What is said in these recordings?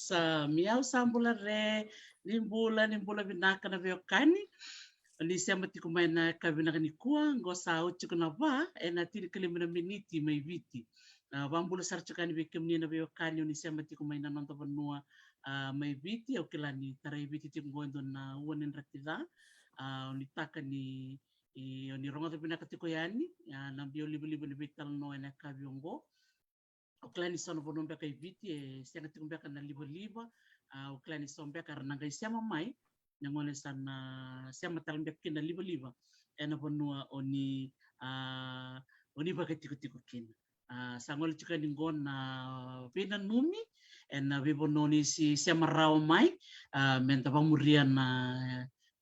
Sa miau sambula re nimbula binaka veo kani ni sema tiku mai na kavina ni kua ngo sa uchi kuna va e na tiri kelimina miniti mai viti wambula sarchakani ve kemni na veo kani ni sema tiku mai na nonta vanua mai viti au kilani tarai viti tiku ngoendo na uanin ratida ni taka ni ni ronga binaka tiku yani na bio libu ni vital no ena kaviongo o klani sono vono beka viti e senga tiku beka na liba o klani sono beka rananga isema mai ngone sana sema talambek kina liba ena vonua oni baka tiku kina sangol chika ningon na pena numi ena vivononi si sema rao mai menta vamuria na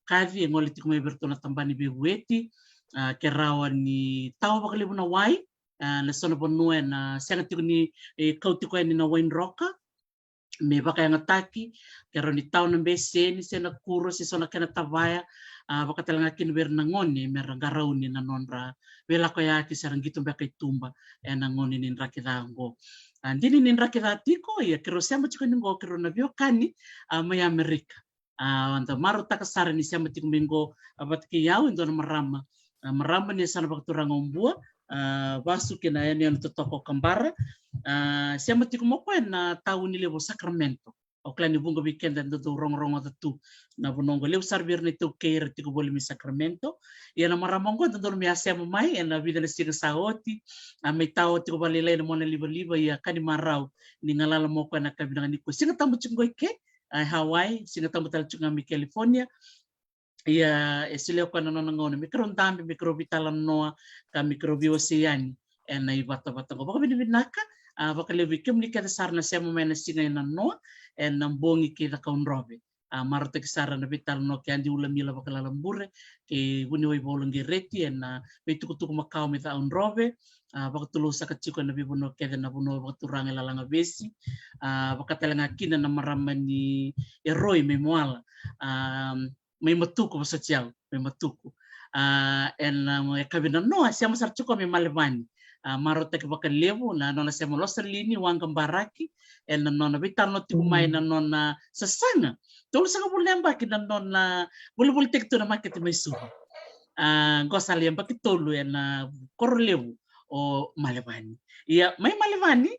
kavi ngole tiku mai bertona tambani behueti ke rawa ni tau bakalibu na wai na sono vonua na senga tiku ni kautiko ni na wine rocker me baka yang ataki kero ni tau na bese ni sena kuro si sona kena tavaya baka talanga kin ber na ngoni mer garauni na nonra vela ko ya ki sarang gitu baka itumba na ngoni ni rakidango ndini ni rakidatiko ya kero sema chiko ningo kero na bio kani mai Amerika anda maro takasara ni sema tiko mingo abatki yao ndo marama ni sana baka turanga umbua vasu kena yani anu totoko kambara sema tiku moko na tau ni levo Sacramento o klani bunga weekend and do rong tu na bonongo leu servir ni tu keira tiko boli mi Sacramento ia na maramongo do mi asema mai e na vida na sira saoti a me tao tiko bali le na mona liba ia kani marau ni ngalala moko na kabina ni ko singa tamu chingoi ke ai Hawaii singa tamu tal chunga mi California ia e sile ko na ngona mikrontambi mikrobitala noa ka mikrobioceani e na ibata ngo baka binaka baka lewi kem ni kada sarna sema mena singa na noa e na mbongi ke da kaunrobe marata ke sara na vital no ke andi ula mila baka lalambure ke wuni oi bolongi reti e na betukutuku makau me da unrobe baka tulu saka chiko na bibuno ke na buno baka turanga lalanga besi baka telenga kina na maramani eroi me moala may matuko sa tiyaw, may matuko. And kabina no, siya masarchuko may malibani. Marote ka baka levo na no na siya mo losarlini wang kambaraki and no na bitar no tikumay na no na sasanga. Tulo sa kabulemba kina no na bulbul tekto na makiti may suha. Gosali ang bakitolo na korolevo o malibani. Iya, may malibani,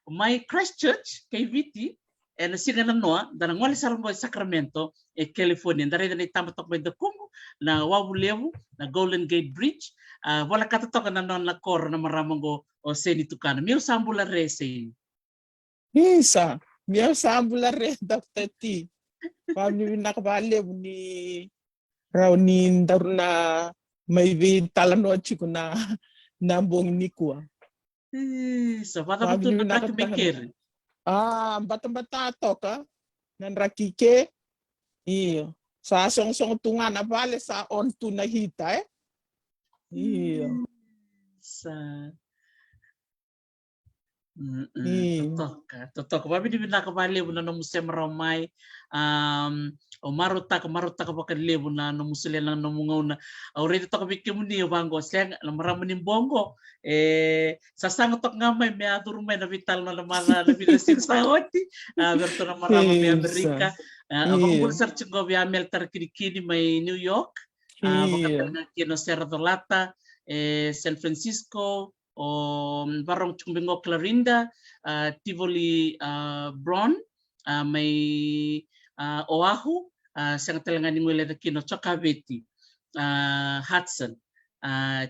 may Christchurch kay Viti na singa na noa dana ngwali sarang Sacramento e California dare dana tamatok may dakungo na wabulevu na Golden Gate Bridge wala katatok na non na kor na maramongo o seni tukana miu sambula rese isa miu sambula re Dr. T pamni nakabalevu ni raw ni ndaruna may vi talano chiku na nambong nikua sa bata betul na nakimikir bata-bata ka nan rakike iyo sa song tunga na vale sa on tu na hita iyo sa totok babi di bina ka bale na no musem ramai o maruta ka baka lebu na no musele na no mungaw na already to ka bikim ni bango seng na maramanim bongo sasang tok ngamay me adurumay na vital na mara na bilasir sa hoti berto na marama me Amerika abang bulsar chingo bi amel tar kini may New York baka na kino Cerro de Lata San Francisco o barong chumbingo Clarinda Tivoli Brown may Oahu sa talaga ni ngule da kino Chokaveti Hudson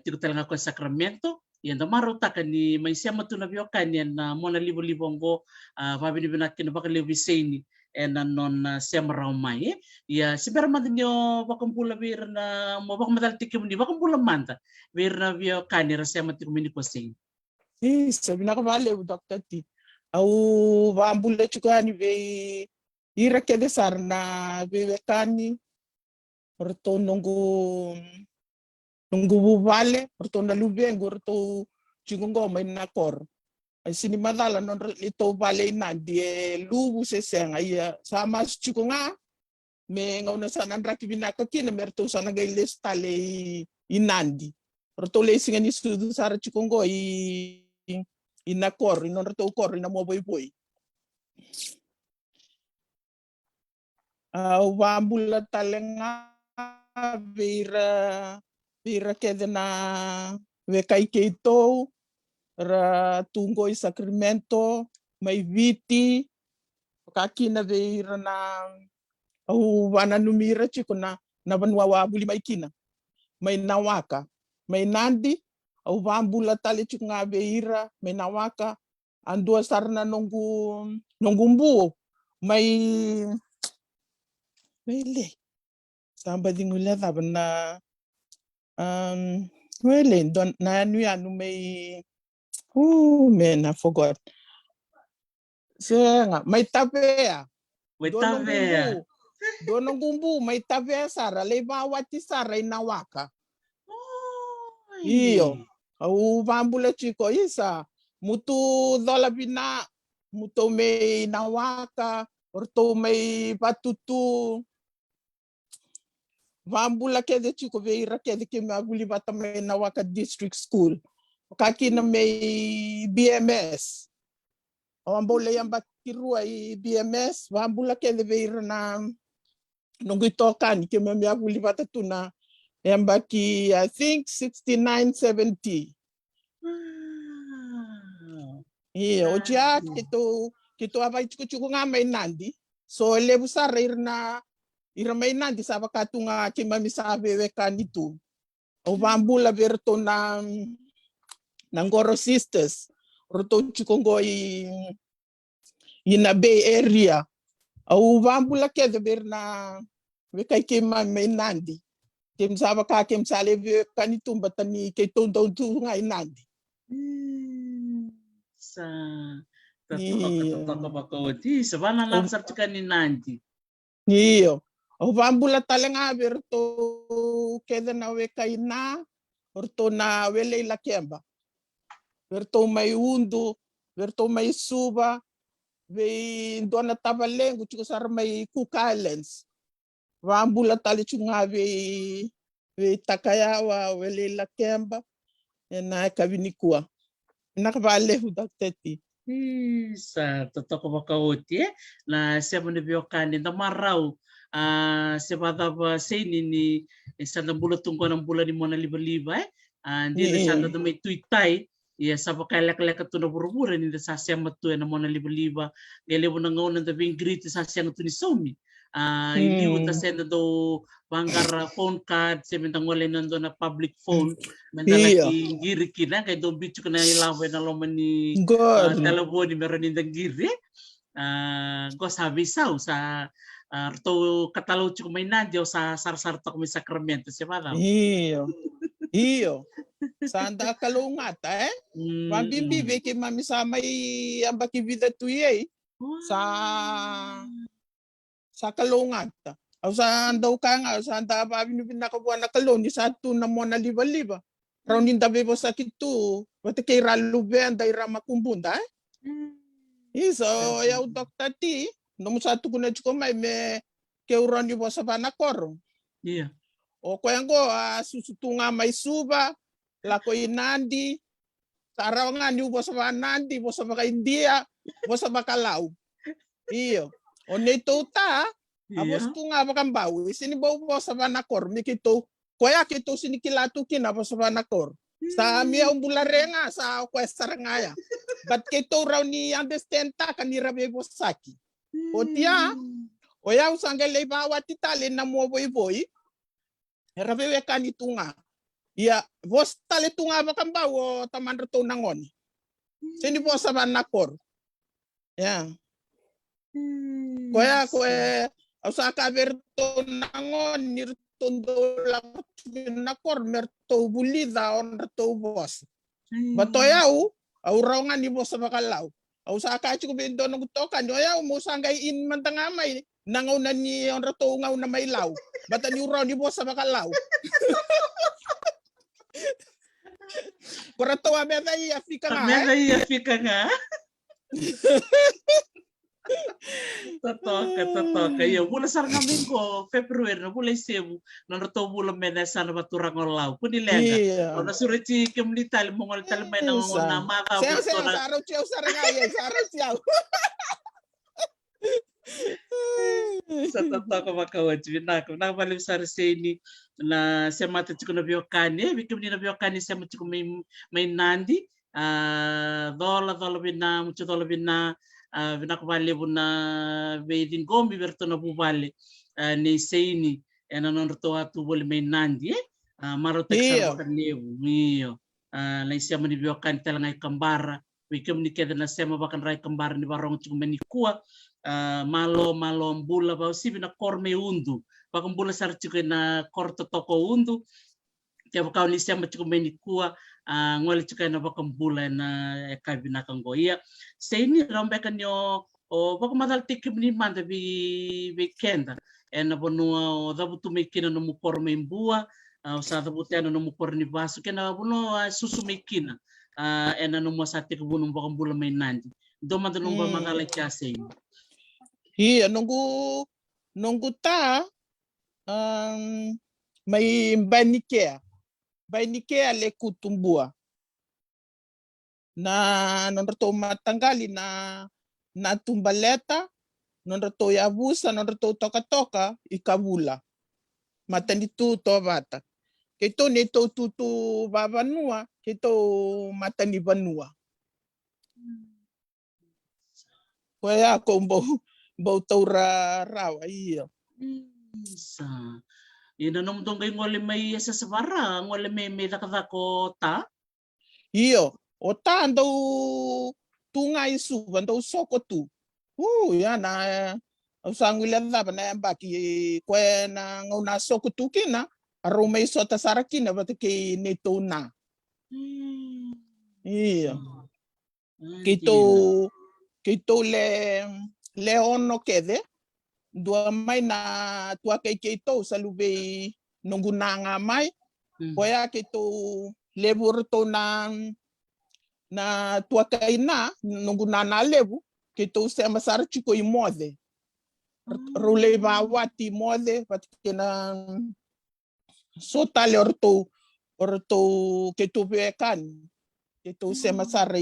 tiko talaga ko Sacramento yan da maruta ka ni may siya matuna biokan yan na mona libo-libonggo babi ni binakin baka lewiseni and non siya maramay ya sibera madinyo bakumpula bir na mo baka madaltikim ni bakumpula manta bir na biokan ni siya matikumini ko sing sabi na kabale Dr. T au bambula chuka ni be ira kede sarna bebekani orto nunggu bubale orto na lubengo orto chingongo may nakor ay sini madala non ito bale nandi lubu seseng ay sama chiko nga me ngaw na sanan rakibina ka kina merto sana gay listale inandi orto le singa ni studu sara chikongo inakor non orto kor ina mo boy wambula talenga vira kede na vekai keito ra tungo i Sacramento mai Viti kakina vira na wana numira chiko na vanwa wabuli mai kina mai nawaka mai nandi wambula tale chiko nga vira mai nawaka andua sarna nongu mbuo mai Wele. Somebody ngula na wele don na nu anu may man I forgot. Senga may tapea. Dono gumbu may tapea sara leba wati sara inawaka. Iyo. Au bambula chiko isa mutu dola bina mutu may nawaka orto may patutu Vambula kede chiko veira kede ke mabuli bata may Nawaka District School. Kaki na may BMS. Vambula yung bakirua i BMS. Vambula kede veira na nung itokan ke mabuli bata tu na yung baki I think 6970. Iya, ojia kito abay chuko nga may nandi. So lebu sara ira may nandi sa bakatunga kimami sabe wekan itu. O bambula berto ng Goro Sisters. Roto chukongo ina Bay Area. O bambula keda berna wekai kimami may nandi. Kim saba ka kim sale wekan itu batani kay tondong tunga inandi. Sa totoo bakawati. Sa bana napsar chika ni nandi. Iyo. O bambula talanga berto keda na wekai na berto na wele la kemba. Berto may undo, berto may suba, be dona tabalengo chuko sar may Cook Islands. Bambula tali chunga be Takayawa wele la kemba na kabinikua. Nakabale hudakteti. Sa totoo bakawati na siya mo nabiyokani na marau. Siya ba sini ni sa nabula tungko ng bula ni Mona Liba-Liba hindi na siya na may tuitay. Iya sabo kalak-lak tu na buru-buru ni sa siya matu na Mona Liba-Liba. Gelebo na ngayon na bing greet sa siya na tu ni Somi. Hindi uta siya na do banggar phone card siya mentang wala nando na public phone. Mendalaki giri kina kay do bichu na ilawe na loman ni telefon ni meron ni giri. Go sabi sa to katalo chuko may nandiyo sa sar-sar to kami Sacramento siya ba? Iyo. Sanda kalungat Pambimbi veke mami sa may ambaki vida tuye sa kalungat. Aw sa andaw ka nga sa anda babi ni pinakabuan na kalon ni sa tu na Mona Liba-Liba. Raw ninda bebo sa kitu. Wate kay ralube anda ira makumbunda Iso ya dokta ti no sa tu kuna chuko may me ke uron ni bosa banakor. Iya. O koyango susutunga may suba lako inandi sarawanga ni bosa banandi bosa baka India bosa baka Lao. Iyo. O neto ta abos tunga bakambao sini bosa banakor mikito koya kito sinikilatu kina bosa banakor. Sa mia umbularenga sa kwesarangaya. But kito raw ni understand ta kanira bebo saki. O tia o ya usanga leba watitale na mo boy. Rabewe kanitunga. Ya vos tale tunga bakambao taman reto nangon. Sini bosa banakor. Ya. Koya usaka berto nangon nirtondo lakot nakor merto bulida on reto bos. Batoyaw au rawngan ni bosa bakalaw. Au saka chuko bendo ng tokan yoyaw mo sangay in mantangamay nangaw na ni on reto ngaw na may law. Bata ni raw ni bosa bakalaw. Para to ameda i Afrika nga. Ameda i Afrika nga. Totoka. Yo mula sarngamin ko February na mula isemu na nato mula mena sana baturang olaw. Kuni lenga. O nasuriti kemlital mongol talmay na ngon na maka. Saraw chiyaw sarangay. Saraw chiyaw. Sa totoka makawad binako. Nakabalim sa reseni na siya mata chiko na biyokani. Bikim ni na biyokani siya mata chiko may nandi. Dola bina mucho dola bina. Binakubali po na bedin gombi berto na bubali ni Seini na nonroto atu boli may nandi marotek sa bakaniyo miyo na isya mo ni biyokan talangay kambara wikim ni keda na sema bakan ray kambara ni barong chukuma ni kuwa malo mbula ba sibi na korme undu bakang bula sar chuke na korto toko undu kaya bakaw ni sema chukuma ni kuwa ngwali chuka na bakang bula na kabinakang goya sa ini rambekan yo o baka madal tikim ni manda bi kenda na bono o dabu tumikina no mupor membua o sa dabu tena no mupor ni baso kena bono susu mekina na no masati ko bono bakang bula may nandi do manda no ba magala chase iya nunggu ta may Banikea le kutumbua na nonroto matanggali na tumbaleta nonroto yabusa nonroto toka ikabula matani tu to bata kito neto tutu babanua kito matani banua kwaya kombo bautou rawa iyo. Sa. Ina nung tongay ngole may sa sabara, ngole may dakadako ta. Iyo, o ta andau tunga isu, andau soko tu. Yana, au sanguila daba na ambaki kwe na ngona soko tu kina, aro may sota sarakina bata kay neto na. Iyo. Kito le ono kede, dua mai na tua kay kito sa lubay nungunanga mai, kaya kito lebu to na tua kay na nungunana lebu, kito sa masara chiko imode. Rule ba wati mode, pati kina sotale orto kito bekan, kito sa masara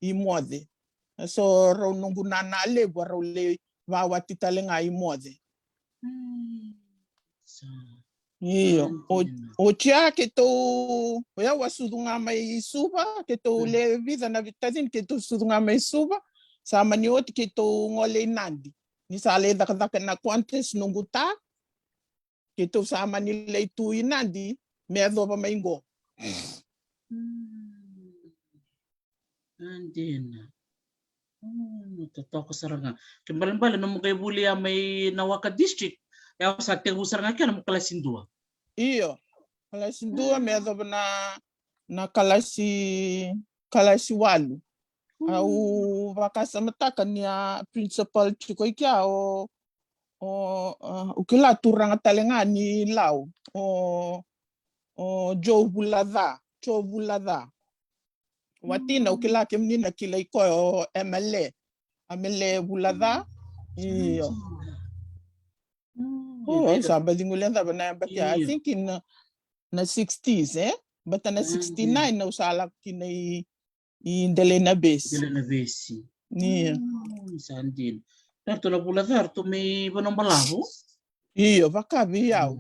imode. So ro nungunana lebu, rule ba wati talenga imode. Iyo, o tia que tu ya wasudunga mai suba que tu le vida na vitadin que tu sudunga mai suba sa maniot que tu ngole nandi ni sale da na quantes nunguta que tu sa mani le tu inandi me do ba mai ngo andina totoo saranga kimbalambala no mo kay buli may Nawaka district ya sa tengu saranga kana mo kalasin dua. Iyo, kalasi dua me do na kalasi walu. Au vakasa mataka niya principal chikoy kya o ukila turanga talenga ni lau o Joe Bulada watina ukila kemnina kilay ko o MLA Bulada iyo sabi ngulenda ba na I think in na 60s but na 69 na usala kinay Delena Besi. Iya. Sandin. Tarto na pula tarto may banong balabo? Iyo, vakabi yaw.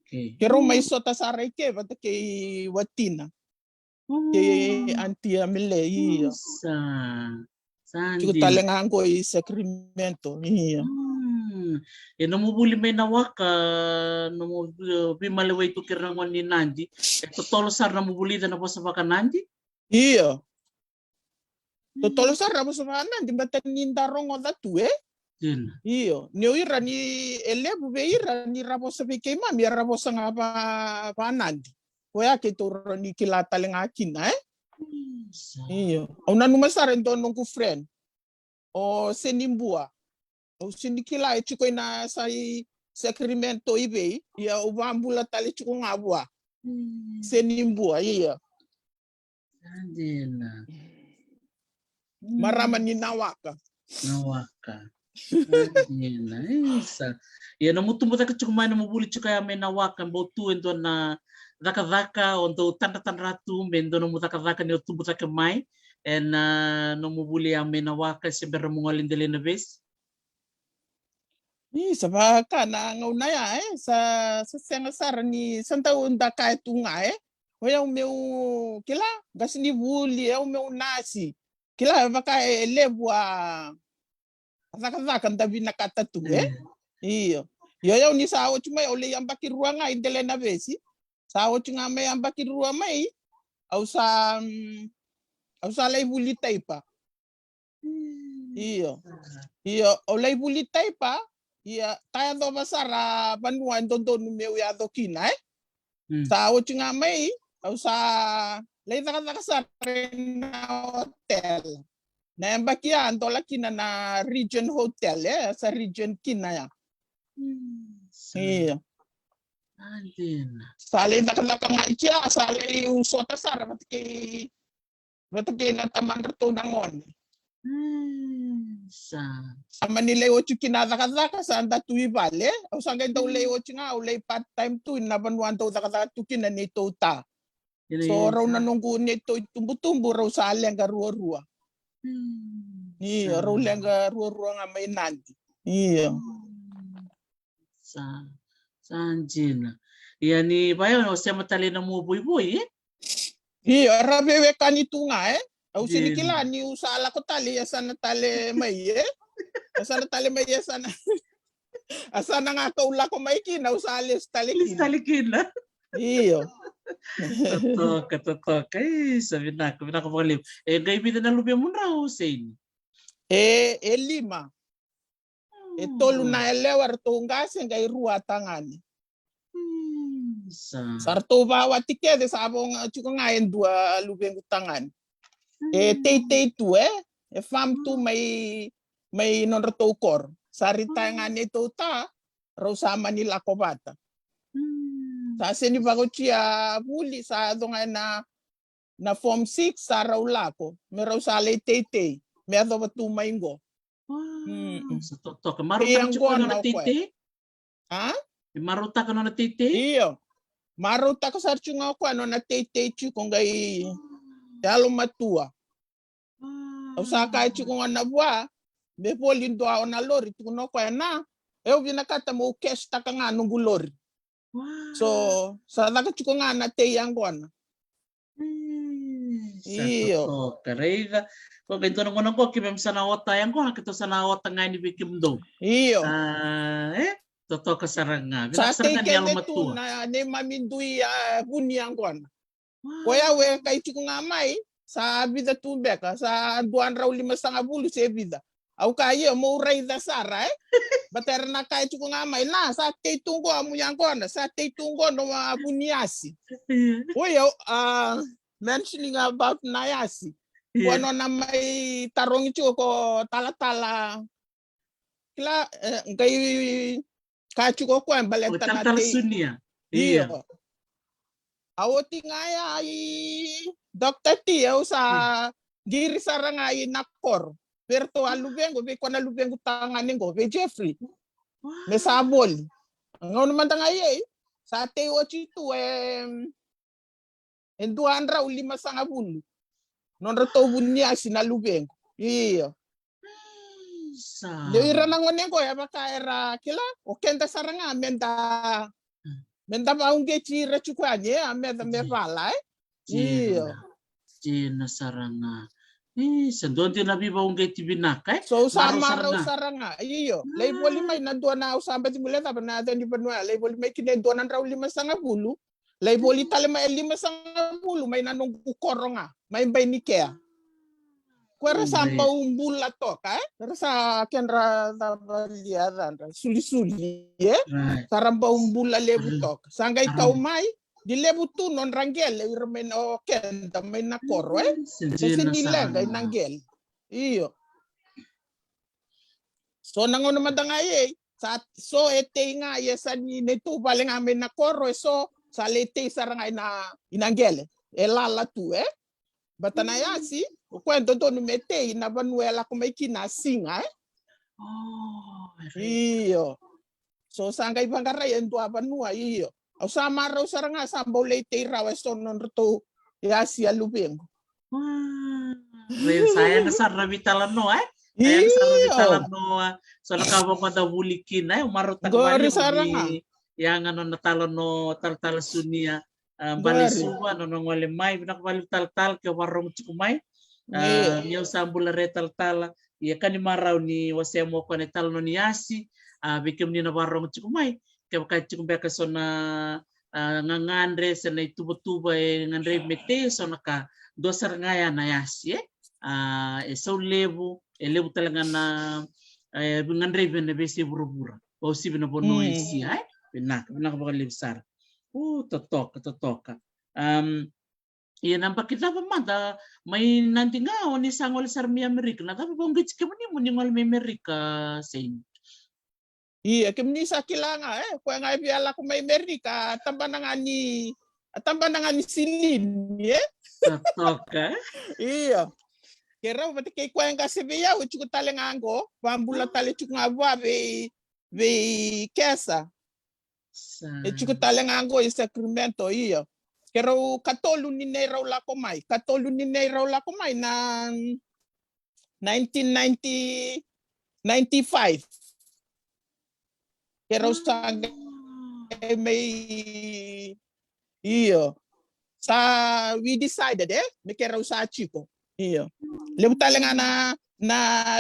Okay. Pero may sota sa reke, bata kay Watina. Kay Auntie Amile, iyo. Sandin. Chico talengan ko Sacramento, iyo. Namubuli may Nawaka, bimaliway to kirangon ni Nandi. Totoo sar namubulida na po sa baka Nandi? Iyo. Totoo sa rabo sa Nandi, bata nindarong o datu Iyo. Niyo ira ni elebu be ira ni rabo sa bikay mami, rabo sa nga pa Nandi. Kuya kituro ni kilataling akin Iyo. O nanumasarin doon nung friend. O senimbua. O sinikila chikoy na sa Sacramento ibe, ya ubambula tali chiko nga bua. Senimbua, iya. Andina. Maraman ni Nawaka. Andina. Isa. Ya namutumbuta ka chiko may namubuli chiko ya may Nawaka. Mbautu endo na daka-daka ondo tanda-tanratu mendo namutaka-daka ni otumbuta ka may. And namubuli ya may Nawaka si beramungolin dele na bes. Sa baka na ngaunaya sa sengasara ni Santa Unda kahit tunga Kaya o meu kila gas ni buli o meu nasi. Kila baka lebu zaka ndabi nakatatu Iyo. Yo ni sao chuma ole yambaki ruanga indele na besi. Sao chunga me yambaki ruwa mai au sa lay buli taipa. Iyo. Ole buli taipa. Iya, kaya do masara banua dondo meu ya do kina Sa o nga mai au sa lay naka sa hotel. Na embakia ando kina na Region Hotel sa Region kina ya. Iya. Andina. Sale naka nga sale usota sara batki na taman reto nangon. Sa Manila o kinadaka sa anda tuwi bale o sa ganda ulay o nga ulay part time tu nabanwan daw daka tu kinanito ta so raw nanunggu nito tumbu raw sa aleng ruwa ni raw leng ruwa nga may Nandi iyo sa Angina yani bayo no siya matali na mo boy iyo rabewe kanito nga au sinikila ni usala ko tali sa natali may Asana tali may asana. Asana nga kaula ko may kina usali tali kina. Listalikina. Iyo. Totoka. Sabi na ko pagalim. Gaibigan na lubya mo na, Hussein. Lima. Tolu na elewar tungase ngai rua tangani. Sarto bawa tikede sabong chuko ngayon dua lubeng tangan. Tei tu fam tu may nonroto kor. Sarita nga nito ta raw sama nila ko bata. Sa sini bago siya huli sa nga na form 6 sa raw lako. Meraw sa tei. Medo ba tumaingo. Sa totoka. Maruta ka na titi? Ha? Maruta ka na titi? Iyo. Maruta ka sa chunga ko ano na titi kung gay talo matua. Usa ka kung na bua. Me polindo ao na lori tuno ko na. Eu binakata mo cash ta ka nga nung lori. So sa daga chiko nga na te angona. Iyo. Karega. Kung ganito nang ko kimem sana ota yang ko nakito sana ota nga ni bikim dong. Iyo. Toto kasaranga. Sa te kende tu na ne mamindui huni angona. Koya we kay chiko nga mai sa vida tu beka sa 250 se vida. Au kaya mo ray da sara bater na kay chiko nga mai na sa te tunggo amu yang kona sa te tunggo no abuniasi. Oyo mentioning about Nayasi. Kuano na may tarong ito ko tala-tala. Kila kay kachu ko kuan balenta na tala sunia. Iyo. Awoti nga ay Dr. Tio sa giri sarang ay nakor. Pero to alubengo be ko na lubengo tanganin ko be Jeffrey. Me sabol. Ngaw naman ta nga sa te ochi tu enduan raw 5 non rato bunya sinalubengo. Iyo. Leira nang wonen ko ya baka era kila o kenda saranga menda baungge chira chukwanye ameda me pala Iyo. China saranga. Sandon din nabi baungge tibinaka So sama raw saranga. Iyo. Label may nanduan na usamba timuleta na dan di banwa label may kinenduan raw 5 bulu. Label itali may 5 bulu may nanong kukoronga. May bay ni kea. Kuera samba umbula to ka sa kenra tabaliadan suli-suli saramba umbula lebu to sangay kaumay di lebu tu non rangel irmen o kenda may nakoro sinila gay nanggel iyo so nangono madangay sa so ete nga yesan ni neto paling amin nakoro so sa lete sarangay na inanggel elala tu batanayasi kwento to numete na banuela ko may kinasinga iyo so sangay bangaray endo abanua iyo au sama raw saranga sambo late raw so non to yasi alubengo saya na sarami talano Saya sarami talano so nakawang madabulikin umarot gori saranga yang ano natalano tal sunia balisuwa no ngole mai binakbalik tal ke warung cikumai miau sambula retal ya kan marau ni wasemo ko ne tal no niasi bikem ni na warung cikumai ke ka cikumbe ka sona ngangandre sena tuba ngandre mete sona ka dosar ngaya na yasi so lebu talaga na ngandre bene besi burubura o si bina bono isi binak bakalibsar totoka. Iya nampak kita pemada main nanti ngau ni sangol sarmi Amerika. Na tapi bang gits kemani mo ningol Amerika sen. Iya kemni sa kilanga ko nga biala ko may Amerika tambanangan ni silin Totoka. Iya. Kera pati kay ko nga Sevilla uchu talengango pambula tale chuk ngabwa be kesa. Chuko talengango sa Sacramento iyo. Pero katolu ni raw la komay na 1995. Pero sa may iyo. Sa we decided may keraw sa Chico. Iyo. Lebu talenga na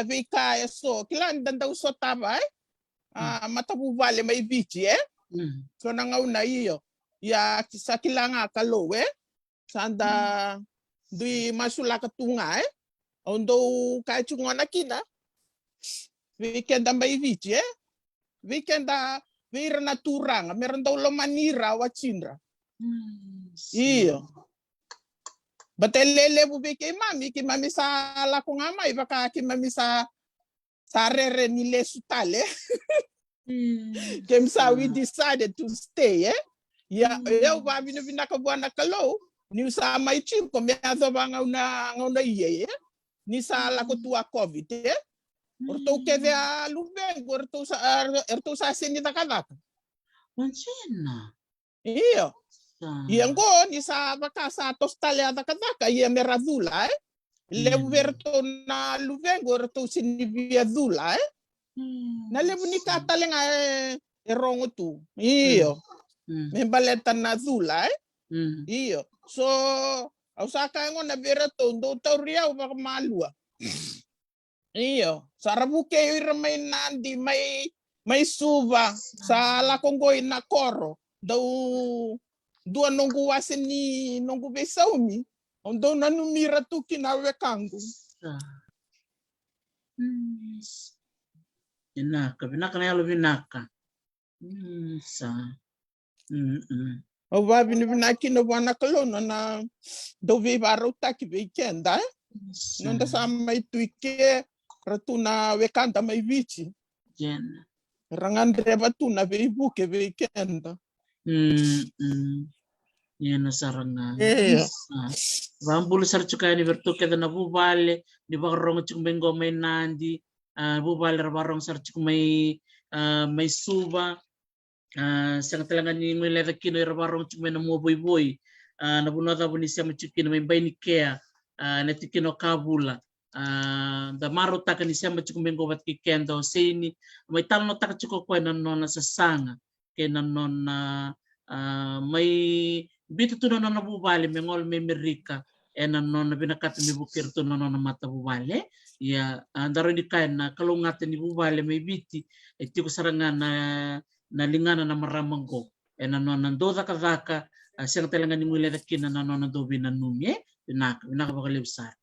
vika eso. Kila ndanda usotaba matabu vale mai bichi So nangauna iyo. Ya kisa kilanga kalo Sanda dui masula katunga Ondo kai chungona kina. Weekend mai bichi Weekend vira naturanga. Meron daw manira wachindra. Iyo. Batelele bube ke mami sa la ko nga mai baka ke mami sa rere ni le sutale. Kem sa we decided to stay ya ba bino binaka buana kalo ni sa mai chim ko me azo ba nga ye ni sa la ko tua covid orto ke vea lube orto sa senita kadaka. Wancina. Iyo. Yango ni sa baka sa tostale kadaka ye merazula lebu verto na luvengo orto sinibia zula na lebu ni katalenga rongo tu. Iyo. Membaleta na zula Iyo. So ausaka ngo na verto ndo tauria ba malua. Iyo. Sarabuke irmay nandi may suva sa lakonggoy na koro daw dua nongu wasin ni nongu besaumi ondo nanumira tu kinawe kangu binaka na yalo binaka sa o va binaki no wana kalono na do vi baro taki weekend nonda sa mai tuike ratuna wekanda mai vici rangandre batuna ve buke weekend Yana saranga. Vambulu sarchuka ni vertuke na bubale di barong chumbengo may nandi bubale barong sarchuk may suba sang talaga ni may leda kino barong chumben mo boy na bunada bunisia machukino may bay ni kea na tikino kabula da maro taka ni siya machukbengo bat kikendo sini may talno taka chuko kwa na nona sa sanga kaya nona may bito to na bubale mengol me merika non na binakata mi bukir to na mata bubale ya andaro di kain na kalungatan ni bubale may biti iti ko sarangan na lingana na maramanggo non nandoda kadaka siyang talangan ni mula kina na non dobi na numye binaka bakalibsar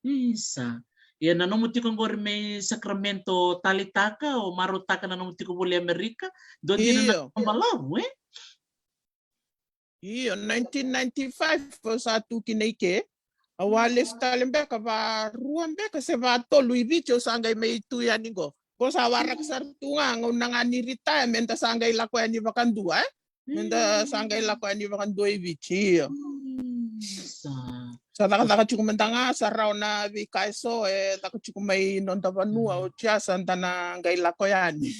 isa ya nanomuti kong gori may sakramento talitaka o marutaka na nanomuti ko buli Amerika doon din na malaw Iyo 1995 po sa tukinake awales talembe ka ba ruambe ka se ba to Louis Vuitton sangay may tuyan ningo ko sa warak sartunga nga ni retirement sangay la ko ani bakandua menda sangay la ko ani bakandua vici sa taka chukumandanga sa raw na vi kaiso taka chukumay nonta banua o tia santa na ngay la ko yani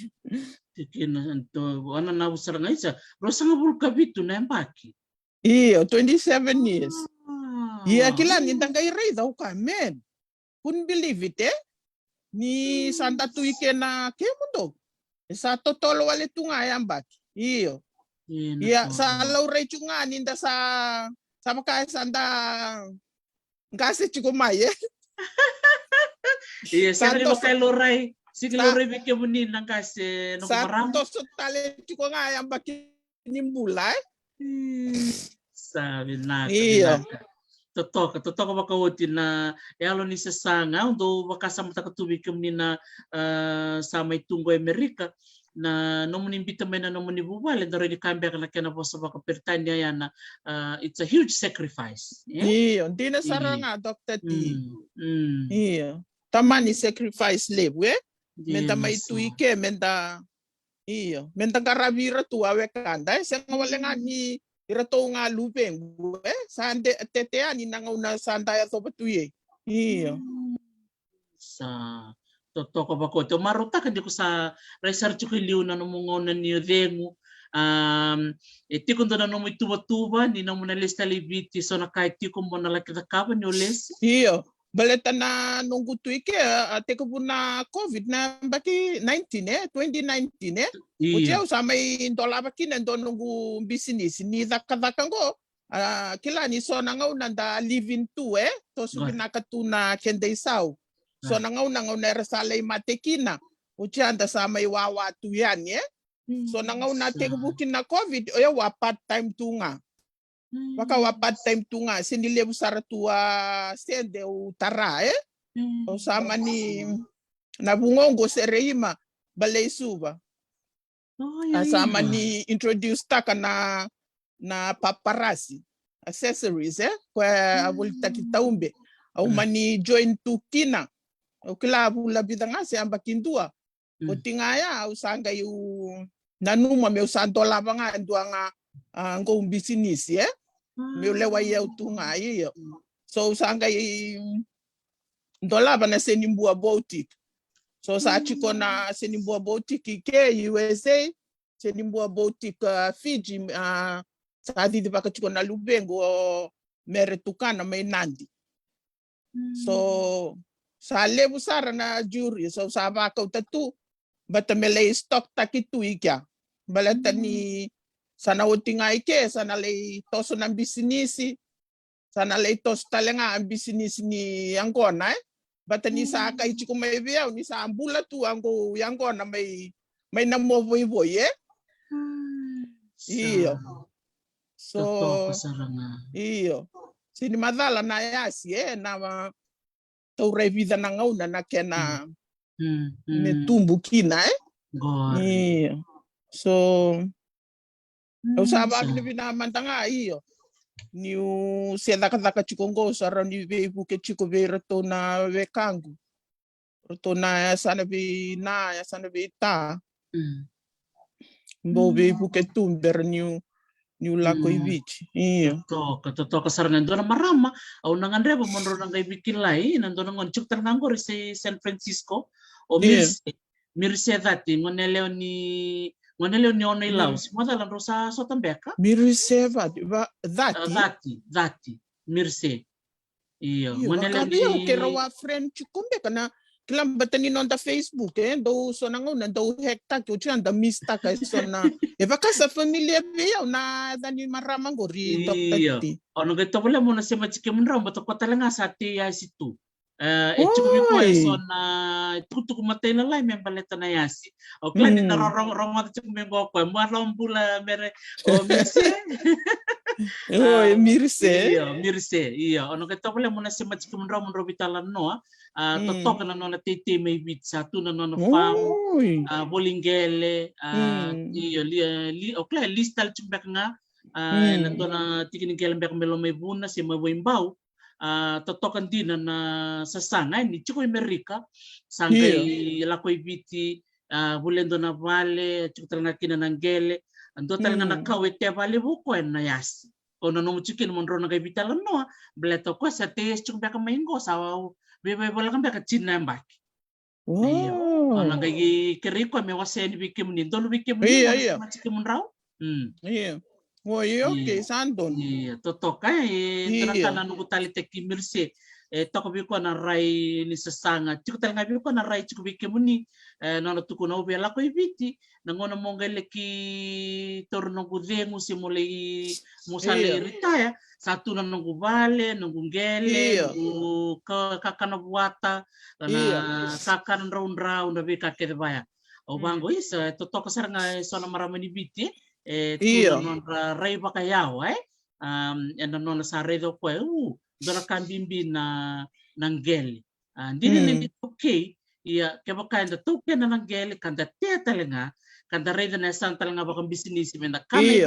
kina to ana na usara ngaisa rosanga bulka bitu na empaki iyo 27 years iya kila nindang kay ray daw ka men couldn't believe it ni santa tuike na kemundo sa totolo wale tunga yambaki iyo iya sa law ray chunga ninda sa makay santa ngase chikumaye iya sa makay loray sige loray bike munin nang kasi no maram sa tale chiko nga yambaki nimbula sabi na iya totoo makawuti na yalo ni sasanga do makasama takatubig kami na sa may tunggo Amerika na nomun imbita may na nomun ibubale daro ni kambia kana kena po sa baka pertanya yan na it's a huge sacrifice iyo hindi na saranga Dr. T iyo tama ni sacrifice lewe menta may tuike menta iyo menta karabira tuawe kanda siya nga wala nga ni irato nga lupeng sande tetea ni nangauna sandaya to batuye iyo sa totoo ko ba ko to maruta kan di ko sa research ko liu na numungona ni Rengo iti ko na no tuba ni na muna lista libiti so na kahit ti ko mo na laki kapa ni oles iyo baleta na nunggu tuike ate ko na COVID na baki 19 2019 utia usama indola baki na ndo nunggu business ni daka ko Kila ni so na ngau nanda living tu to subinaka tu na kendei sau so na ngau na resalei matekina uchanda sa mai wawa tu yan so na ngau na bukin na covid o wa part time tu nga waka wa part time tu nga sinile busara tua sende utara o sama ni na bungongo sereima balei suba sama ni introduce taka na paparazzi accessories kwa avulta kitaumbe au mani join tukina o kilabu la bidanga se amba kindua o tingaya usanga yu nanuma me usanto labanga nduanga ngo business me lewa ye utunga iyo so usanga ndolaba na senimbua boutique so sa chiko na senimbua boutique ke USA senimbua boutique Fiji Sadi di baka chiko na Lubengo mere tukana may Nandi. So sa lebu sara na jury so sa baka utatu bata mele stock takitu ikya balata ni sana utinga ike sana lei toso ng bisinisi sana lei tos talenga ang bisinisi ni Angona bata ni sa kay chiko may biyaw ni sa ambula tu ango Angona may namovoy iyo. So iyo sini madala na yasi na taure vida na ngauna na kena ne tumbu kina iyo so usaba ni bina mantanga iyo ni seda kata chikongo sara ni bebu ke chiko berato na wekangu roto na sana bi na ya sana bi ta mbo bebu ke tumber ni ulako ibichi iyo toka sarang nandona marama au nangandreba monro nang ibikin lai nandona ngonchuk tanangor si San Francisco o mirse dati ngoneleo ni ono ilaus madalan rosa sotambeka mirse dati mirse iyo ngoneleo ni kerawa friend chikumbe kana kilam batani non da Facebook do so nango na do hekta ko chanda mista ka so na baka sa familia bia na dani maramang gori topati ono gato wala mo na si machike munra mo to kotalanga sa ti situ chukubi ko so na tutu ko matay na lai membaleta na yasi o klani na rong at chukubi ko ko mo lombula mere o mirse iyo ono gato wala mo na si machike munra mo robitalan no totok na nona tete may bitsa tu na nona fam bolingele iyo okla listal chumbek nga nandona tikinigel mbek melo may buna si mawimbaw totokan din na sasana ni chiko Amerika sangay lakoy biti bulendo na vale chiko na kinanangele ando talaga nakawete vale buko na yasi ono no chikin monro na kay bitalan no bleto ko sa tes chiko mbek maingo sa bebe bola kan beka China mbaki. Wow. Ana kay keriko me wasen bikim ni dolu bikim ni machike munraw. Iya. Oh iya okay sandon. Iya totoka trakana nugo talite kimirse toko biko na rai ni sasanga. Chiko tanga biko na rai chiko bikim ni nana tuko na ubela ko ibiti nangona mongele ki torno gudengu simulei musale retire satu na nunggu vale, nunggu gele, nunggu kakana buata, na kakana round na bika kede baya. O bango isa totok sarang sona maramani biti, tu non rai bakayao ena non sa redo ko dora kambimbi na nanggele. Dili okay, iya kebakain da token na nanggele kanda tetalenga, kanda redo na santa nga bakang business menda kami.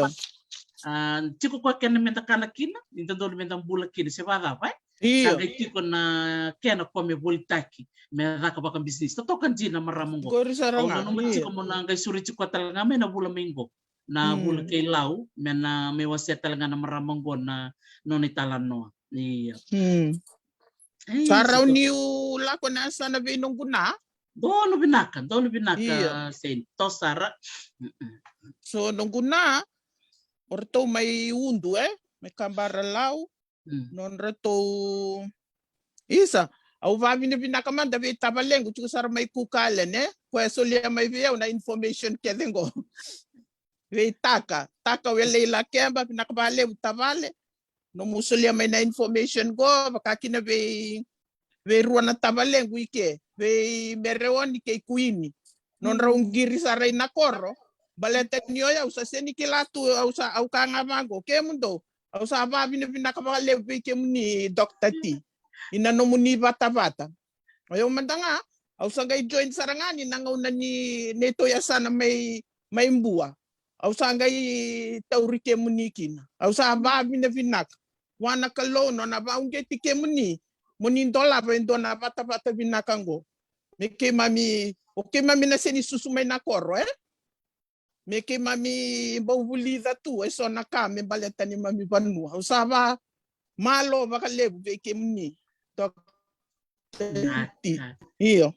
Chiko kwa kena menta kana kina intendo menta bula kina se vada vai saga chiko na kena come voltaki me raka baka business to kan jina maramongo ono no chiko mo na ngai suri chiko talanga me na bula mingo na bula kay lau me na me wase talanga na maramongo na non italan no iya sarau ni la kona sana be nunguna dolo binaka sen to sara so nunguna orto may undu may kambara lau non reto isa au vavi ne binakamanda be tabalengo chuko sar may kukale kwa solia may via na information kedengo ve taka wele la kemba binakabale utavale no musulia mai na information go vakakina ve ruana tavalengu ike ve merewoni ke kuini non raungiri sarai na koro baleta nioya usa seni kilatu usa au kanga mango ke mundo usa va vina kapale ke muni Dr. T ina no muni bata ayo mandanga usa gai join sarangani nanga unani neto ya sana mai mbua usa gai taurike muni kina usa va vina wana kalono na va ungeti ke muni dola vendona bata vinakango meke mami na seni susu mai na koro meke mami bovulida tu eso na kame baleta ni mami banua usava malo vakalebu veke muni iyo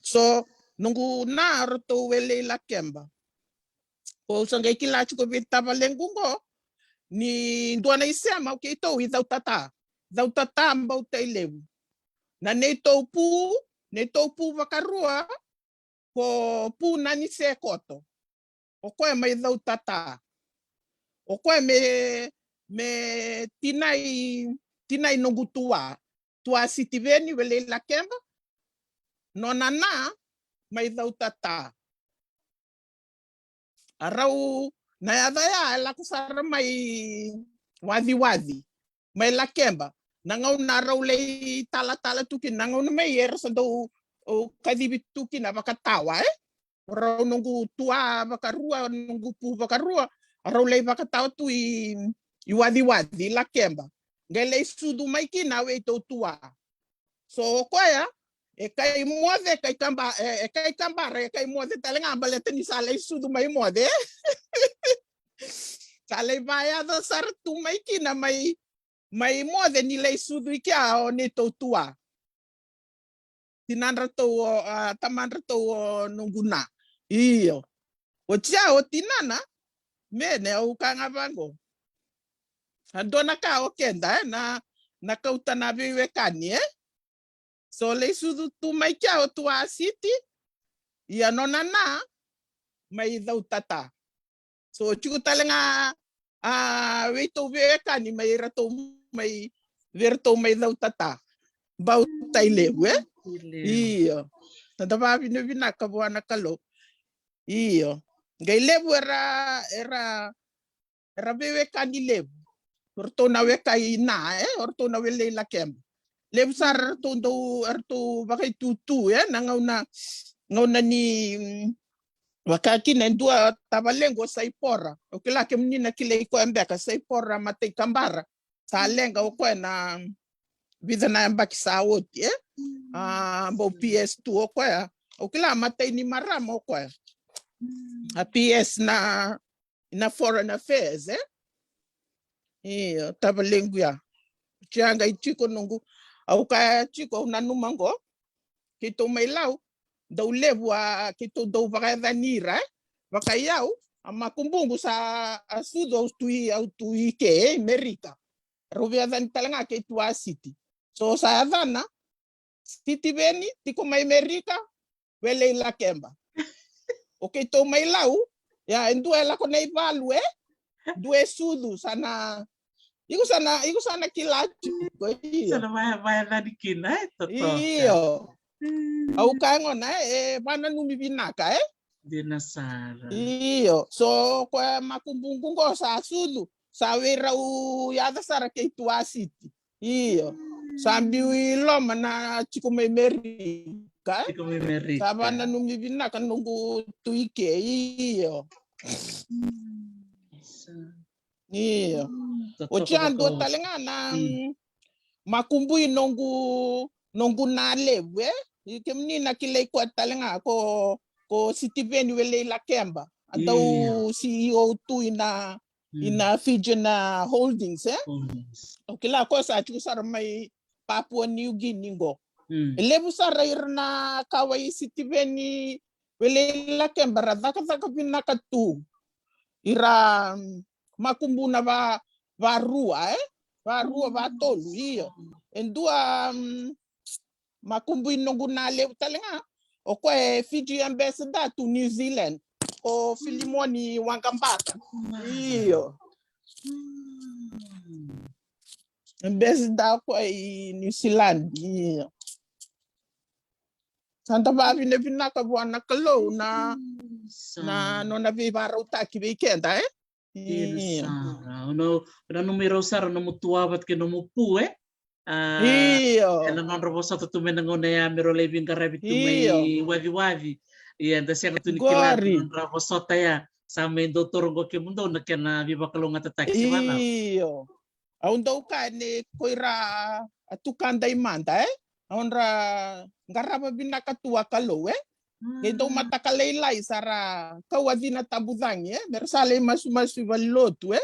so nungu na roto wele la kemba o sanga kila chuko vitava lengungo ni doana isema okay to without tata mbau tailebu na neto pu vakarua ko pu nani se koto o koe mai dau tata o koe me tinai nungu tua sitiveni wele la kemba no nana mai dau tata arau na ya la kusara mai wadi mai la kemba nangau na rau le tala tuki nangau na mai era sando o kadibi tuki na vakatawa rau nungu tua vakarua nungu pu vakarua rau le vakatawa tu i wadi la kemba ngele sudu mai kina we to tua so koya e kai mode kai kambare kai mode talenga balete ni sale sudu mai mode sale vai do sartu mai kina mai mode ni le sudu kia o ne to tua tinandra to tamandra to nunguna iyo o tia o tinana mene o kanga bango andona ka o kenda na kautana vive kani so le sudu tu mai kia o tua city ia nonana mai dau tata so chuku talenga weito vive kani mai rato mai verto mai dau tata bau tailebu iyo tanda vavi no vinaka buana kalo iyo ngai lebu era vive kani lebu orto na weka ina orto na wele la kemba lebu sar arto bakai tutu ngauna ni wakaki na ndua tabalengo saipora okila ke menina kile iko embeka saipora matei kambara sa lenga o na vida na mbaki sa oti bo PS2 o okila matei ni marama o a PS na foreign affairs tabalengo ya chianga ichiko nungu au ka chiko na numango kito mai lau dau levu kito dau vakadanira vakayau amakumbungu sa asudo tui ke Amerika rovia dan talanga ke tua city so sa dana city veni tiko mai Amerika wele la kemba o kito mai lau ya endua la ko nei valu due sudu sana Iku sana kilacu. Sana vai lá de kina, iyo. Au kango na mana numi binaka de Nasara. Iyo. So kwa makumbungungo sa sudu sa wera u yada sara ke tua city. Iyo. Sambi loma na chikume Amerika. Chikume Amerika. Sabana numi binaka nungu tuike. Iyo. Iyo. Ochando talenga na makumbui nongu na lewe ikemnina kile kwa talenga ko Citizen wele la kemba atau CEO tu ina Fijian Holdings okila ko sa chu sar mai Papua New Guinea go lebu sar irna kawai Citizen wele la kemba radaka binaka tu ira makumbuna varua vatolu iyo endua makumbu nongu na le talenga o ko Fiji ambassador to New Zealand o Filimoni Wangambata iyo Besi da ko ai New Zealand. Santa Babi ne vinaka buana kalau na no na vi vara utaki weekenda Sara, no numero sara no mutuavat ke no mupu ela non robo satu tu menangone ya mero levi ngarabi tu mai wavi ia da siang tu nikila tu non robo sota ya sama doutor go ke mundo na kena viva kalonga tataki mana au ndau ka ne koira atukanda imanda onra ngaraba binaka tua kalau Então mataka leilai sara kawadina tabuzangi mersale masu valotu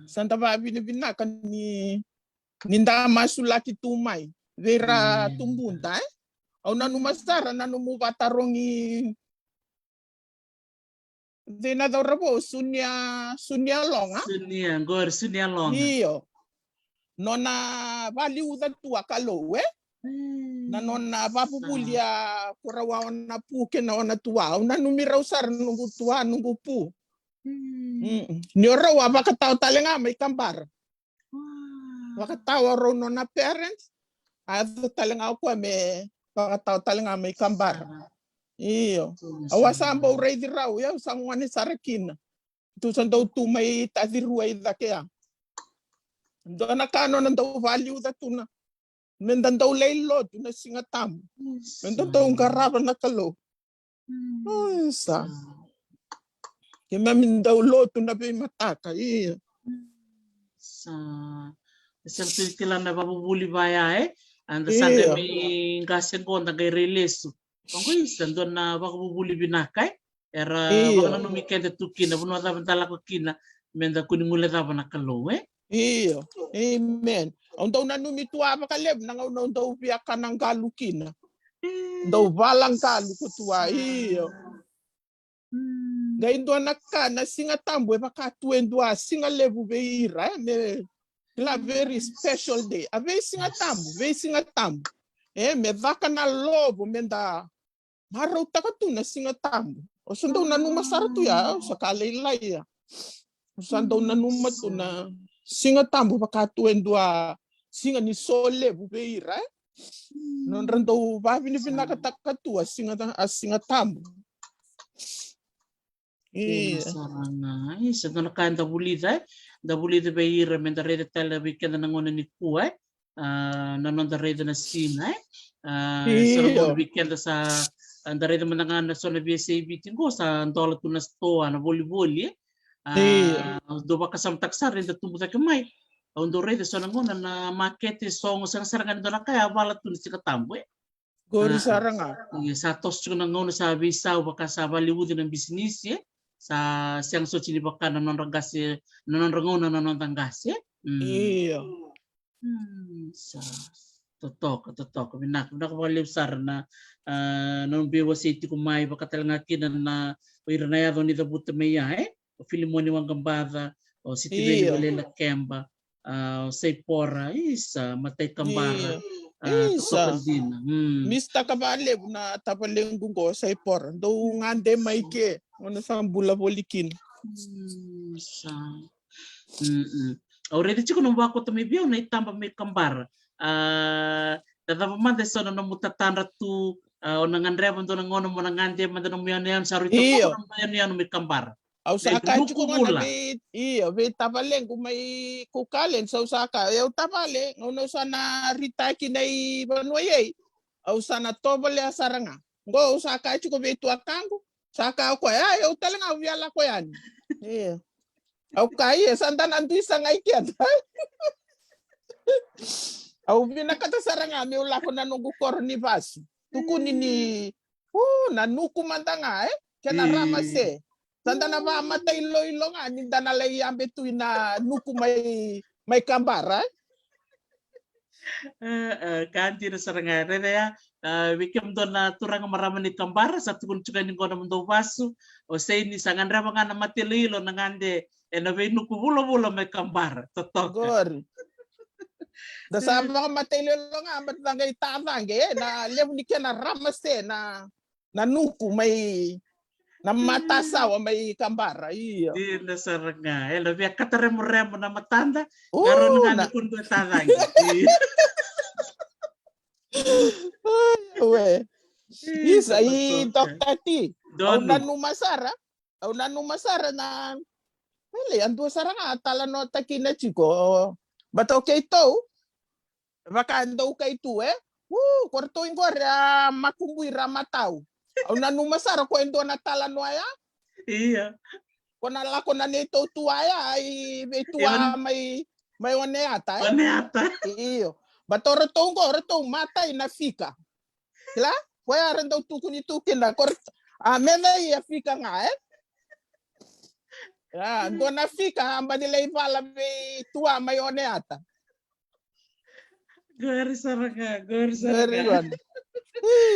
Santa Babi ne binaka ni ninda masu laki tumai vera tumbunda au nanu masara nanu mubatarongi dena do rabo sunia longa sunia longa iyo nona vali uda tua kalau na nona vapupulia kurawa na puke na ona tua na numira usar nungu tua nungu pu ni ora wa bakatao talenga mai kambar bakatao ro nona parents ado talenga ko me bakatao talenga mai kambar iyo awasamba urei dirau ya sangwane sarakina tu sando tu mai tadirua idakea dona kano nando value da tuna mendandau leilo tu na singatam mendandau ngaraba na kalo sa que me mendau lo tu na be mataka sa certo que lá na babu buli baya anda sande mi ngasen ko anda kay release ongo isa ndo na babu buli binaka era baka no mi kende tukina buno da bantala ko kina menda kuningula da na kalo iyo amen Ondau na numi tua makaleb na ondau pia kanang galukina. Ondau valang galu ko tua iyo. Gaindo naka na singa tambo e pakatu endua singa levu beira me la very special day. A ve singa tambo. Me vaka na lobo menda marau takatu na singa tambo. O sandau na numa saratu ya sakale ya. O sandau na numa tu na singa tambo pakatu endua singa ni sole bubeira non rando babi ni vinaka takatua singa tambo sarana isa na kan da bulida beira men da rede tele weekend na ngone ni ku na non da rede na sina sa ngone weekend sa da rede menanga na sona BSAB tingo sa ndola tu na stoa na voli do baka sam taksar rede tumbu ta kemai Ondo rede so nangona na market songo sarang do na kaya bala tu sika tambo gori saranga sa tos ko nangona sa bisa baka sa Bollywood ng business sa siang so chini baka na non ragase non rangona na non tangase sa totok binak ko wali sar na non biwa city ko mai baka talanga kinan na ira na ya do ni da buta meya o filimoni wang gambada o city vele la kemba say pora isa matay kambara isa mista kabale na tapalengu go say pora do ngande maike ono sambula bolikin sa already chiko no bako to mebio na itamba me kambara tadava mande so no mutatandra tu onangandre bondo ngono mo ngande mande no mian sarito ko no mian me kambara Au saka chuko ngana be tapalengu mai kukalen sa usaka eu tapale ngono sana ritaki nei banwaye au sana tobole asaranga ngo usaka chuko be tu akangu saka ko eu talanga viala ko yan au kai sanda nandu sanga ikiat au bina kata saranga me ula ko nanungu korni bas tukuni ni nanuku mandanga kena ramase Sanda na ba matay loy-lo nga ninda na lay ambe tu na nuku may kambara. Kanti na sarangare na ya wikim do na turang maraman ni kambara sa tukun chukan ni kono mundo basu o say ni sangan ra mga na matililo na ngande na be nuku bulo may kambara totok. Gor. Da sa mga matililo nga amat langay tavang na lew ni kena ramaste na nuku may Na mata sawa may kambara. Iyo. Di na saranga. Ela via kataremo-remo na matanda. Garo na nga kundo tadangi. Ué. Isso aí, Dr. T. Au Dono. nanu masara na ele ando sara nga tala no takina chico. Bato kay to. Baka ando kay tu korto ingora makumbuira matau. Au nanu masara ko endo na tala no aya. Iya. Kona la kona neto tuaya ai betua may oneata. Oneata. Iyo. Bato retong mata ina fika. Kila? Foi arrendou tu kuni na corta. A mena ia fica nga dona fica amba nila ipala be tua mayoneata. Gori saranga.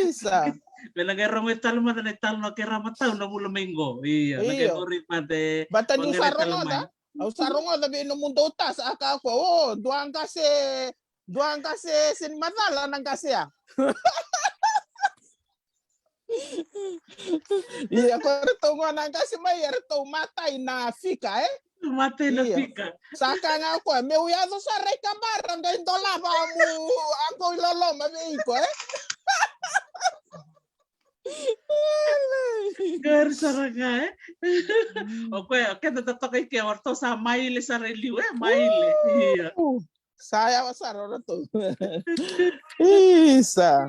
Isa. Belagay ramo italo man na italo no kera matao na mula minggo. Iya. Nagagori mate. Bata ni sarongoda. Au sarongoda be no mundo tas aka ko duang kase sin matala nang kasya. Iya, korto nang kasi may erto matay na fika Matay na fika. Saka nga ako may uyado sa rey kabarang ngayon dola pa mo ako ilolo mabiko Gor saranga Okay, tatokay kay orto sa maile sa reliw maile. Iya. Saya wasaro to. Isa.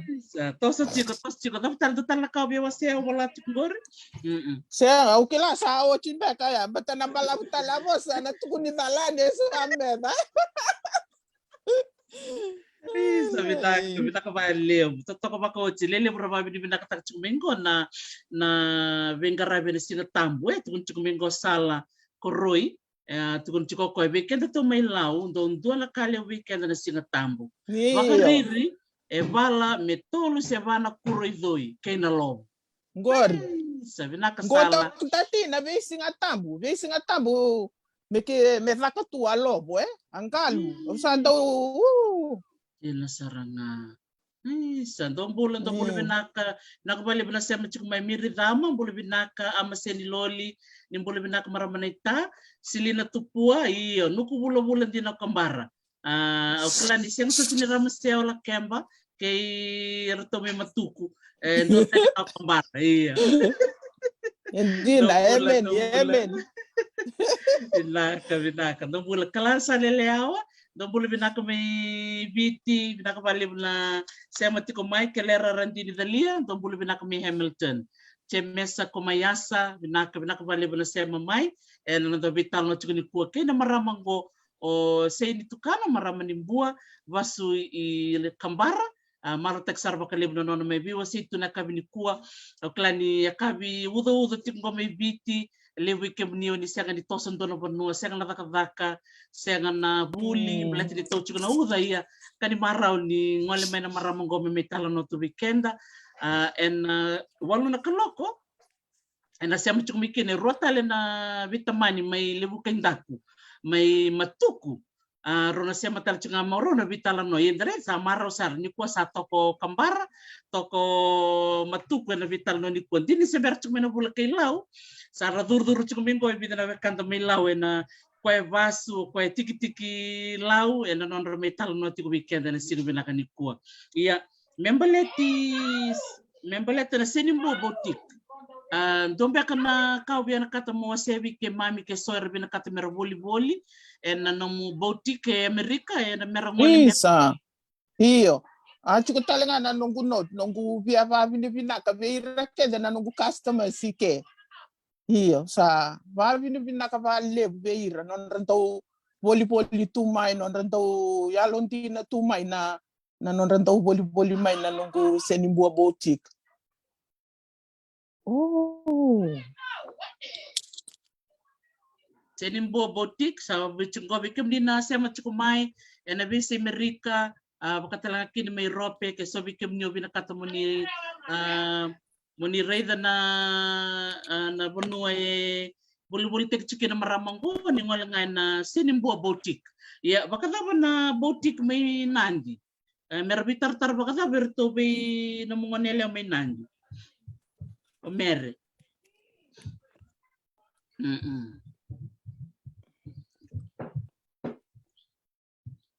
Tos chico, dapat na kabi wasya wala chingor. Siya, okay la sa o chimbe kaya bata na balabta mo sana tukuni balane sa amena. Sabita ka ba leo. Totoo ba ko chilele probably binakatak chumingo na vengarabe na sinatambo tukun chumingo sala koroi. Tukun chiko ko weekend to may lau don la kale weekend na sinatambo. Wakariri vala metolo se vana kuroi doi kay na lo. Ngori. Sabi na kasala. Ngoto tati na vesi nga tambo me vaka tu alobo angkalu. Usando Ila saranga. Sa bulan binaka nakabali na siya machiko may miridama bula binaka amaseni loli ni bula binaka maramanita silina tupua iyo nuku bulan din ako kambara. Oklan di siya sa sinirama siya wala kemba kay retome matuku no ako kambara iyo. Hindi na yemen. Binaka no bula kalasa leleawa no bula binaka may biti binaka bali na siya matiko may kelera randini dalia no bula binaka may Hamilton Chemesa Komayasa binaka bali na siya mamay no do vital no chukuni kuwa kay na maramang go o say nitukana maramang nimbua vasu I kambara maratak sarva kalibno no may biwa situ na kabi ni kuwa o klani yakabi udo tingo may biti lewi kemnio ni siya ni tosan dono banua siya na nakadaka siya na buli belati ni tochu na uda iya kani maraw ni ngole may na maramang gome may tala no to weekenda walo na kaloko na siya machuk mikine rotale na vitamani may lewu kendaku may matuku rona siya matal chunga moro na vitala no yendere sa maraw sar ni kwa sa toko kambara toko matuku na vital no ni kwa dini se berchuk mena bula kay law Sara dur chuk mingo ibida na kanta may law na kwa vasu kwa tiki law na non metal no tiku weekend na sinu binaka ni kwa iya membaleti na senimbo botik dombe kana kau biana kata mo sevi ke mami ke soir bina kata mera voli na nomu botik ke Amerika na mera ngoli Isa. Iyo. Chuko talenga na nungu via vavini vinaka veira kede na nungu customer sike. Iyo sa vavini vinaka vale veira non rentau voli tumai non rentau yalontina tumai na non rentau voli mai na nungu senimbua botik. Oh. Senimbo botik sa bichungo bikem dina sa machukumai na bisi Amerika bakatalang kini may rope ke so bikem nyo binakata mo ni reida na bunua buli tek chiki na maramang ko ni ngola nga na senimbo botik ya bakata na botik may nandi merabitar bakata berto be na mga nila may nandi mere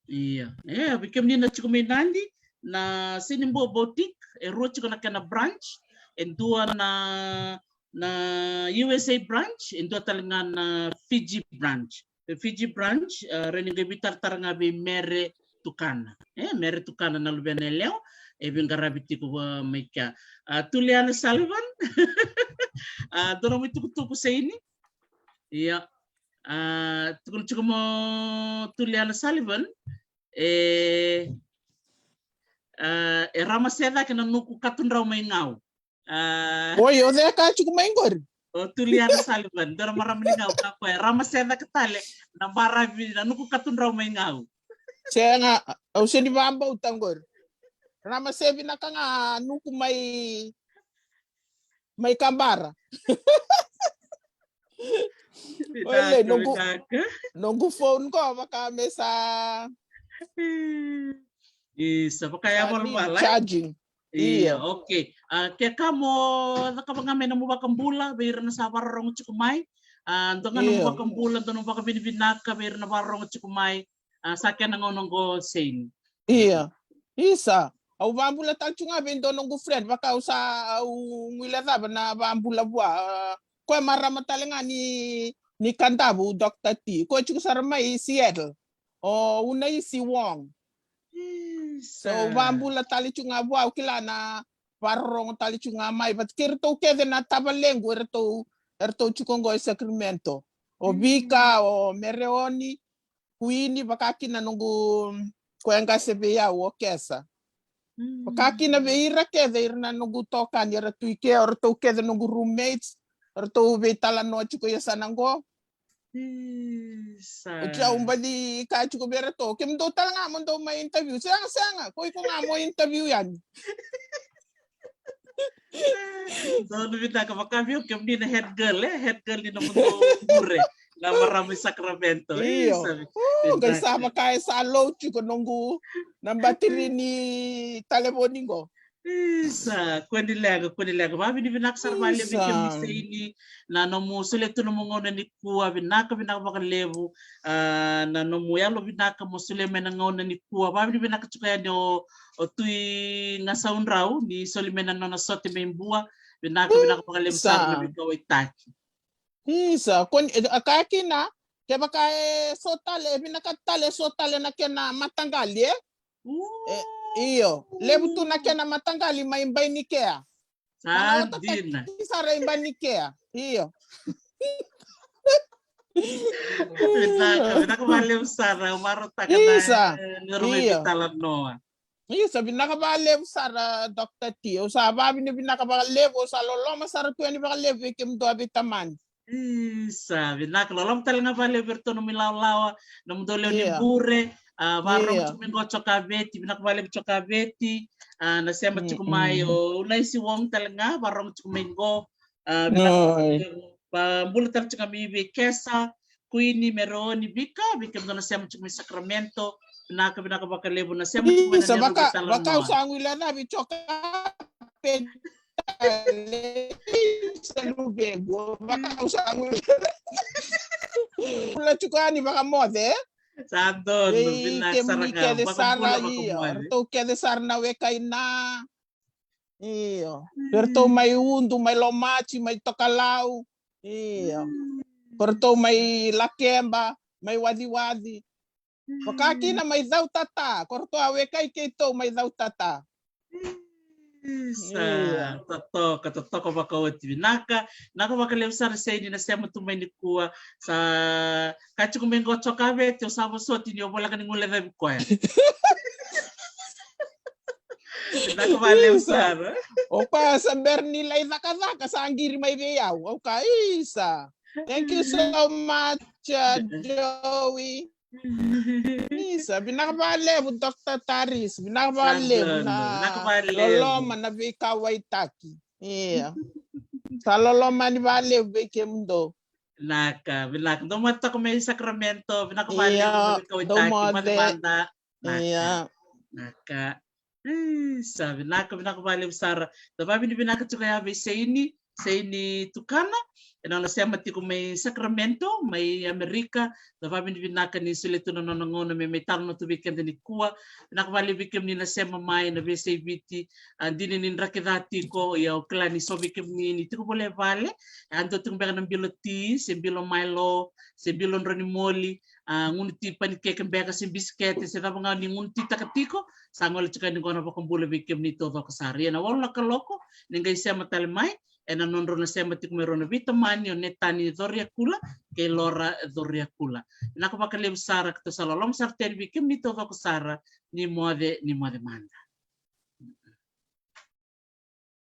Iya. Porque menina chico menandi na sinimbo boutique, ro chico na branch, and dua na USA branch, and dua talinga na Fiji branch. Fiji branch, reninga bitar taranga be mere tukana. Mere tukana na lubene leo, bingarabi tiko maika. Tuliana Sullivan, dona mo tuku sa ini. Iya. Tukun chico mo Tuliana Sullivan, rama seda que não catundrau mai ngau. Oi, eu dei cá chico mengor. O Tuliana Sullivan, dora maram ni ngau ka ko rama seda que tale na baravi na nuku catundrau mai ngau. Senga, o seni vamba utangor. Rama sevi na kanga nuku mai kambara. Oleh nunggu phone ko baka mesa. Isa kaya malumala. Charging. Iya, okay. Kaya kamo nakabangame na mo ba kambula, bayar na sa barong chikumay. Ndonga na mo ba kambula, ndonga ba binibinaka, bayar na barong chikumay. Sa kaya nangonong go same. Iya. Isa. Au bambula talchunga bendo nungu friend baka usa au ngwila daba na bambula bua. Ko marama talenga ni Kandabu Dr. T. Ko chiku sarama i Seattle. O una i si Wong. So bambula tali chunga bua ukila na parong tali chunga mai but kirto kede na tabalengu erto chukongo i Sacramento. O Vika o Mereoni kuini bakaki na nungu kuenga sebeya o kesa. Bakaki na beira kede irna nungu tokan yara tuike orto kede nungu roommates orto betala no chuko yasanango. Ucha umbadi ka chuko berato kem do tal nga mo do may interview sanga ko nga mo interview yan. So nubita ka makabyo kem ni na head girl ni na mundo bure na marami Sacramento. Gay sama kay sa low chuko nungu ng battery ni teleponingo. Isa, kwenilega. Babi ni binaksar bali bikim ni ini na nomu suletu nomu ngona ni kuwa binaka bakalevu na nomu yalo binaka musule mena ngona ni kuwa babi ni binaka chukaya ni o tui ngasaun rau ni solimena nona sote membua binaka bakalevu sar na bikaw itaki. Isa, akaki na kaya baka sotale binaka tale sotale na kena matangali Iyo, lebu tu na kena matangali maimbai nikea. Sadina. Sara imbai nikea. Iyo. Binaka balew sara marota ka na nirumay bitalan noa. Isa binaka balew sara Dr. T. Usa babi ni binaka balew usa loloma sara tu ni balew ikim do abitaman. Isa binaka lolom talaga balew berto no milaw-lawa no mudoleo ni bure. Barong chumingo chokabeti binakabali chokabeti nasema chukumayo unaisi wong talaga barong chumingo bambula tal chukamibi kesa kuini meroni bika ndo nasema chukumi Sacramento binakabakalebu nasema chukumi na baka usangwila na bichokabeti salubego baka usangwila ula chukani baka mode Sandon, binasara Perto kede sarna wekay na. Iyo. Perto may undo, may lomachi, may tokalao. Iyo. Perto may lakemba, may wadi-wadi. Pakaki na may daw tata. Korto awekay kito may daw tata. Sa katotoka bakawat binaka bakalew sar say ni nasema tumay ni kuwa sa kachu kumengo chokabe to sabo soti ni obola kaning ule na bikoya binaka balew sar opa sa berni lay nakazaka sa angiri may beyaw okay isa thank you so much Joey. Isa, binakabalev Dr. Taris, binakabalev na loloma na Vika Waitaki. Iya. Sa loloma ni balev bekem do. Binaka domata ko may Sacramento, binakabalev na Vika Waitaki, madamanda. Iya. Isa, binakabalev sara. Dababi ni binaka chukaya be sayini sei ni tukana ena na sema tiko mai Sacramento mai Amerika da va vini vinaka ni sile tuna no ngona me metal no tu weekend ni kua na vale weekend ni na sema mai na vese viti andini ni rakeda tiko ya o klani so weekend ni tiko bole vale ando tiko bega na bilo ti se bilo Milo se bilo roni moli nguni ti pancake bega se biscuit se da nga ni nguni ti takatiko sa ngole chika ni gona ko bole weekend ni todo ko sari na wala ka loko ningai sema tale mai ena nonro na sema tiku merona vitamani o netani doria kula ke lora doria kula na ko bakale sara to salolom sarten bikim ni todo ko sara ni moade manda